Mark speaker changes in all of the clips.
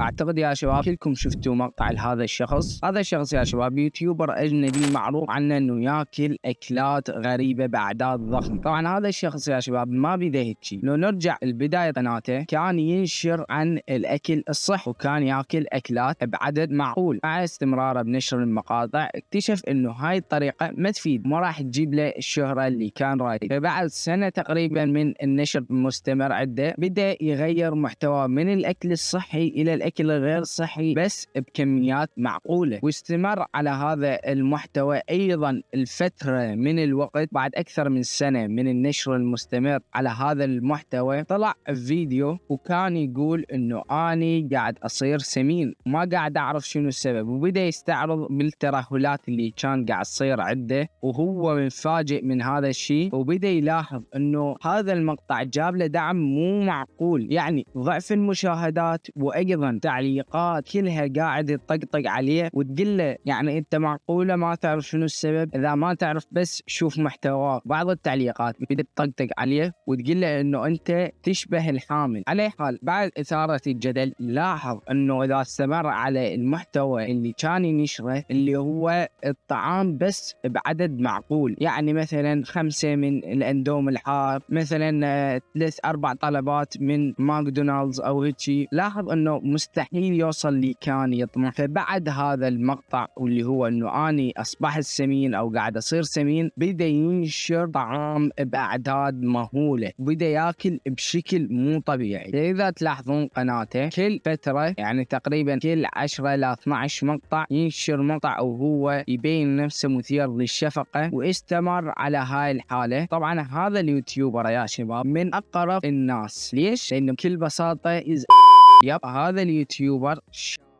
Speaker 1: اعتقد يا شباب كلكم شفتوا مقطع لهذا الشخص. هذا الشخص يا شباب يوتيوبر اجنبي معروف عنه انه ياكل اكلات غريبه باعداد ضخمه. طبعا هذا الشخص يا شباب ما بدا هيك، لو نرجع البدايه قناته كان ينشر عن الاكل الصحي وكان ياكل اكلات بعدد معقول. مع استمراره بنشر المقاطع اكتشف انه هاي الطريقه ما تفيد، ما راح تجيب له الشهره اللي كان رايد. فبعد سنه تقريبا من النشر المستمر عنده بدا يغير محتوى من الاكل الصحي الى الاكل الغير صحي بس بكميات معقوله، واستمر على هذا المحتوى ايضا الفتره من الوقت. بعد اكثر من سنه من النشر المستمر على هذا المحتوى طلع فيديو وكان يقول انه اني قاعد اصير سمين وما قاعد اعرف شنو السبب، وبدا يستعرض بالترهلات اللي كان قاعد تصير عنده وهو مفاجئ من هذا الشيء. وبدا يلاحظ انه هذا المقطع جاب له دعم مو معقول، يعني ضعف المشاهدات وايضا تعليقات كلها قاعد يطقطق عليه وتقول له يعني انت معقوله ما تعرف شنو السبب؟ اذا ما تعرف بس شوف محتواه. بعض التعليقات بدات تطقطق عليه وتقول له انه انت تشبه الحامل. على حال بعد اثاره الجدل لاحظ انه اذا استمر على المحتوى اللي كان ينشره اللي هو الطعام بس بعدد معقول، يعني مثلا 5 من الاندوم الحار، مثلا 3-4 طلبات من ماكدونالدز او هيك، لاحظ انه مستحيل يوصل اللي كان يطمح. فبعد هذا المقطع واللي هو انه اني اصبحت سمين او قاعد اصير سمين، بدا ينشر طعام باعداد مهوله، بدا ياكل بشكل مو طبيعي. اذا تلاحظون قناته كل فتره يعني تقريبا كل 10 ل 12 مقطع ينشر مقطع وهو يبين نفسه مثير للشفقه، واستمر على هاي الحاله. طبعا هذا اليوتيوبر يا شباب من اقرب الناس، ليش؟ لانه بكل بساطه هذا اليوتيوبر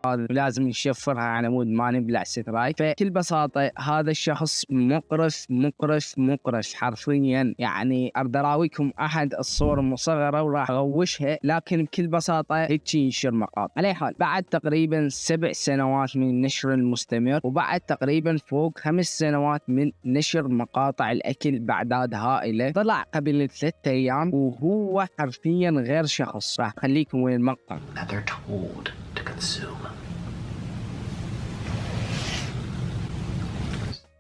Speaker 1: هذا لازم نشفرها على مود ما نبلع سترايك. فكل بساطة هذا الشخص مقرف مقرف مقرف حرفيا، يعني أقدر أراويكم أحد الصور المصغرة وراح أغوشها، لكن بكل بساطة هيك ينشر مقاطع. على حال بعد تقريبا 7 سنوات من النشر المستمر وبعد تقريبا فوق 5 سنوات من نشر مقاطع الأكل بأعداد هائلة، طلع قبل 3 أيام وهو حرفيا غير شخص. راح أخليكم وين المقطع.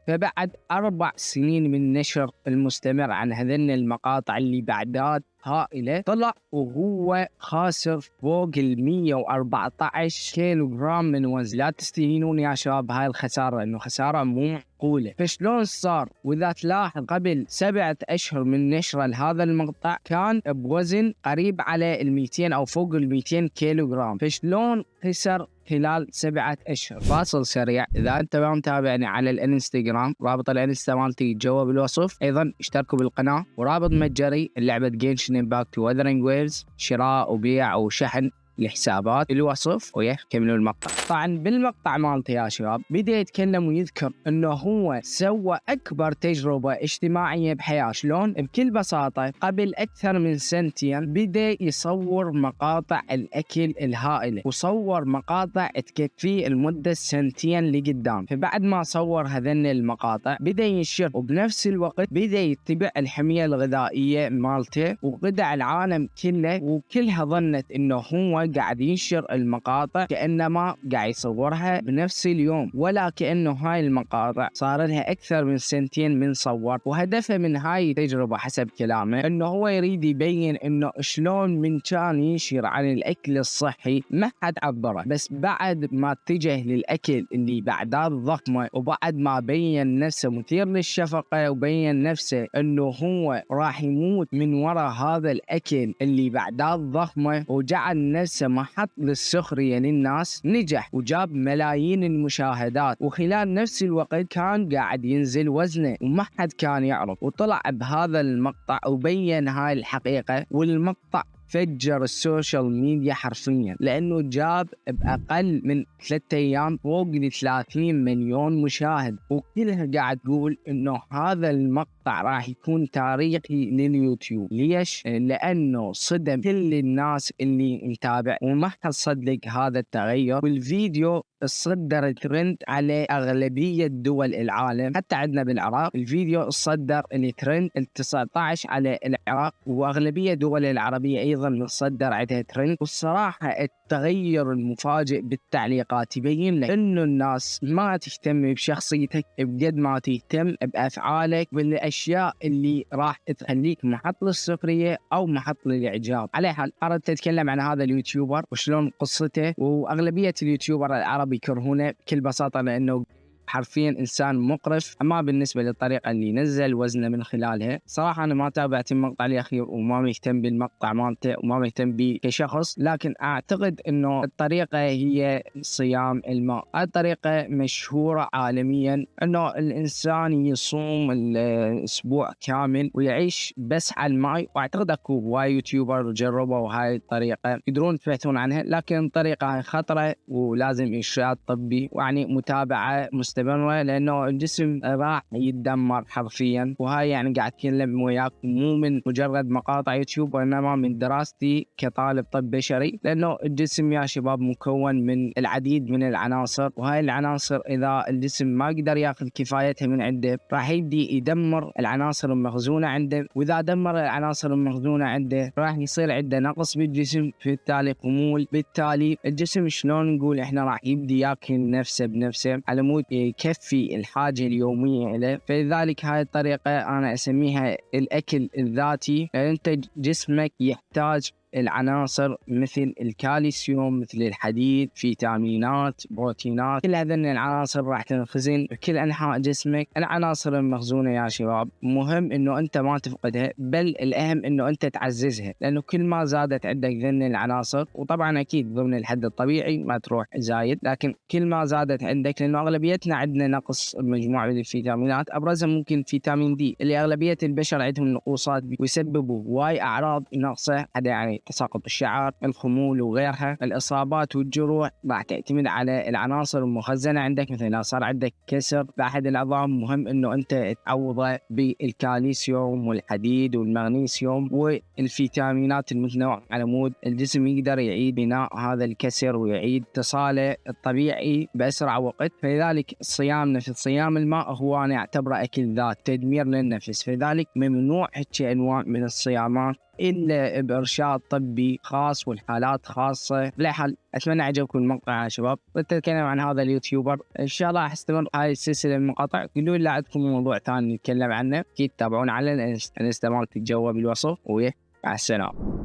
Speaker 1: فبعد 4 سنين من نشر المستمر عن هذين المقاطع اللي بأعداد هائلة، طلع وهو خاسر فوق 114 كيلو جرام من وزن. لا تستهينون يا شباب هاي الخسارة، انه خسارة مو معقولة. فشلون صار؟ واذا تلاحظ قبل 7 اشهر من نشره لهذا المقطع كان بوزن قريب على 200 او فوق 200 كيلو جرام. فشلون خسر خلال 7 اشهر؟ فاصل سريع. اذا انت ما متابعني على الانستغرام، رابط الانستا مالتي جوا بالوصف. ايضا اشتركوا بالقناه، ورابط متجري اللعبه جينشن امباكت وذرينج ويلز، شراء وبيع وشحن الحسابات بالوصف. ويا كملوا المقطع. طبعا بالمقطع مالته يا شباب بدا يتكلم ويذكر انه هو سوى اكبر تجربه اجتماعيه بحياته. شلون؟ بكل بساطه قبل اكثر من 2 سنين بدا يصور مقاطع الاكل الهائله، وصور مقاطع تكفيه المده 2 سنين لقدام. فبعد ما صور هذين المقاطع بدا ينشر، وبنفس الوقت بدا يتبع الحميه الغذائيه مالته، وبدا العالم كله وكلها ظنت انه هو قاعد ينشر المقاطع كأنما قاعد يصورها بنفس اليوم، ولا كأنه هاي المقاطع صار لها أكثر من 2 سنين من صور. وهدفه من هاي التجربة حسب كلامه إنه هو يريد يبين إنه شلون من كان ينشر عن الأكل الصحي ما حد عبره، بس بعد ما اتجه للأكل اللي بأعداد ضخمة، وبعد ما بين نفسه مثير للشفقة وبين نفسه إنه هو راح يموت من وراء هذا الأكل اللي بأعداد ضخمة، وجعل نفسه محط للسخرية للناس، نجح وجاب ملايين المشاهدات. وخلال نفس الوقت كان قاعد ينزل وزنه وما حد كان يعرف، وطلع بهذا المقطع وبين هاي الحقيقة. والمقطع فجر السوشيال ميديا حرفيا، لانه جاب باقل من 3 ايام فوق 30 مليون مشاهد، وكلها قاعد تقول انه هذا المقطع راح يكون تاريخي لليوتيوب. ليش؟ لانه صدم كل الناس اللي متابع وما حد صدق هذا التغير. والفيديو صدر ترند على اغلبيه دول العالم، حتى عندنا بالعراق الفيديو صدر الترند ال 19 على العراق، واغلبيه دول العربيه ايضا صدر عندها ترند. والصراحه التغير المفاجئ بالتعليقات يبين لك انه الناس ما تهتم بشخصيتك بقد ما تهتم بافعالك بالاشياء اللي راح تخليك محط للسخريه او محط للاعجاب. على حال اردت اتكلم عن هذا اليوتيوبر وشلون قصته، واغلبيه اليوتيوبر العرب يكرهونه بكل بساطه لانه حرفيا انسان مقرف. اما بالنسبه للطريقه اللي نزل وزنه من خلالها، صراحه انا ما تابعت المقطع الاخير وما مهتم بالمقطع مالته وما مهتم به كشخص، لكن اعتقد انه الطريقه هي صيام الماء. الطريقه مشهوره عالميا انه الانسان يصوم الاسبوع كامل ويعيش بس على الماء، واعتقد اكو وايد يوتيوبر جربوا هاي الطريقه يقدرون يبحثون عنها، لكن الطريقه هاي خطره ولازم ارشاد طبي ويعني متابعه مستمرة، لأنه الجسم راح يتدمر حرفيا. وهاي يعني قاعد أتكلم وياكم مو من مجرد مقاطع يوتيوب، وإنما من دراستي كطالب طب بشري، لأنه الجسم يا شباب مكون من العديد من العناصر، وهاي العناصر إذا الجسم ما قدر ياخذ كفايتها من عنده راح يبدي يدمر العناصر المخزونة عنده، وإذا دمر العناصر المخزونة عنده راح يصير عنده نقص بالجسم، بالتالي خمول، بالتالي الجسم شلون نقول إحنا راح يبدي ياكل نفسه بنفسه على مود يكفي الحاجة اليومية له. فلذلك هاي الطريقة أنا أسميها الأكل الذاتي، لأن أنت جسمك يحتاج العناصر مثل الكالسيوم، مثل الحديد، فيتامينات، بروتينات، كل هذه العناصر راح تنخزن بكل أنحاء جسمك. العناصر المخزونة يا شباب مهم إنه أنت ما تفقدها، بل الأهم إنه أنت تعززها، لأنه كل ما زادت عندك ذن العناصر، وطبعا أكيد ضمن الحد الطبيعي ما تروح زايد، لكن كل ما زادت عندك، لأنه أغلبيتنا عندنا نقص مجموعة من الفيتامينات، أبرزها ممكن فيتامين دي اللي أغلبية البشر عندهم نقوصات ويسببوا واي أعراض نقصه، هذا يعني تساقط الشعر، الخمول وغيرها. الإصابات والجروح راح تعتمد على العناصر المخزنة عندك، مثلا صار عندك كسر بأحد العظام مهم إنه أنت تعوضه بالكالسيوم والحديد والمغنيسيوم والفيتامينات المتنوعة على مود الجسم يقدر يعيد بناء هذا الكسر ويعيد اتصاله الطبيعي بأسرع وقت. فلذلك صيام نفس صيام الماء هو أنا أعتبره أكل ذات، تدمير للنفس، فلذلك ممنوع هيك أنواع من الصيامات إلا بإرشاد طبي خاص والحالات خاصة. بالحال أتمنى عجبكم المقطع يا شباب، نتكلم عن هذا اليوتيوبر إن شاء الله. أستمر هاي السلسلة من المقاطع، قولوا لي عندكم موضوع ثاني نتكلم عنه، أكيد تابعونا على الانستغرام، تتجاوب بالوصف، ومع السلامة.